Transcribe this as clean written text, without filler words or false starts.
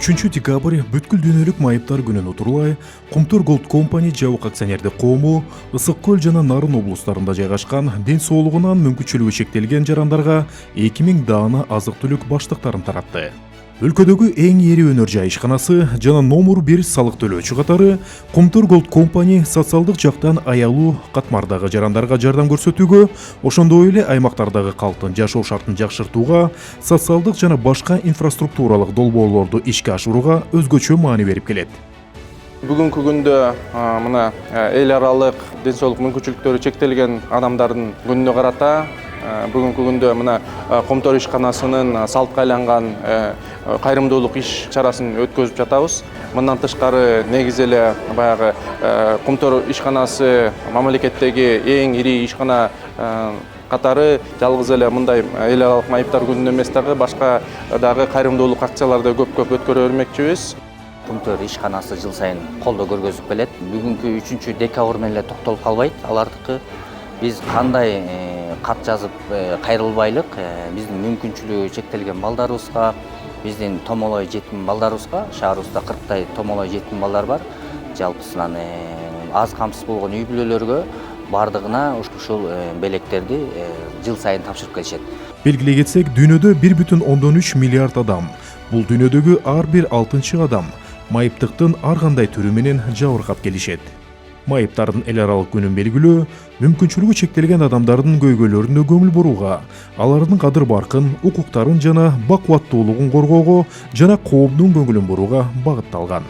3 декабрь бүткүл дүйнөлүк майыптар күнүн утурлай Кумтөр Gold Company жабык акционердик коому Ысык Көл жана Нарын облустарында жайгашкан ден соолугунан мүмкүнчүлүгү чектелген жарандарга 2000 даана азык-түлүк баштыктарын таратты. Өлкөдөгү эң эри өнөр жай ишканасы жана номер 1 салык төлөөчү катары Кумтөр Gold Company социалдык жактан аялуу катмардагы жарандарга жардам көрсөтүүгө, ошондой эле аймактардагы калктын жашоо шартын жакшыртууга, социалдык жана башка инфраструктуралык долбоорлорду ишке ашырууга өзгөчө маани берип келет. Бүгүнкү күндө мына эл аралык ден соолук мүмкүнчүлүктөрү чектелген адамдардын күнүнө карата бүгүнкү күндө мына Кумтөр ишканасынын салтка айланган кайрымдуулук иш чарасын өткөзүп жатабыз. Мындан тышкары негизи эле баягы Кумтөр ишканасы мамлекеттеги эң ири ишкана катары жалгыз эле мындай эл аралык майыптар күнүнө эмес дагы башка дагы кайрымдуулук акцияларды көп өткөрө бермекчибиз. Кумтөр ишканасы жыл сайын колдоо көргөзүп келет. Бүгүнкү 3 декабрь менен эле токтолуп калбайт. Алардыкы биз кандай кат жазып кайрылбайлык биздин мүмкүнчүлүгү чектелген балдарыбызга, биздин томолой жетим балдарыбызга, шаарыбызда 40 томолой жетим балдар бар. Жалпысынан аз камсыз болгон үй бүлөлөргө бардыгына ушул белектерди жыл сайын тапшырып келишет. Белгилей кетсек, дүйнөдө 1,3 миллиард адам. Бул дүйнөдөгү ар бир 6-чы адам майыптыктын ар кандай түрү менен жабыркап келишет. Майыптардын эл аралык күнүн белгилөө, мүмкүнчүлүгү чектелген адамдардын көйгөйлөрүнө көңүл бурууга, алардын кадыр баркын, укуктарын жана бакубаттуулугун коргоого жана коомдун көңүлүн бурууга багытталган.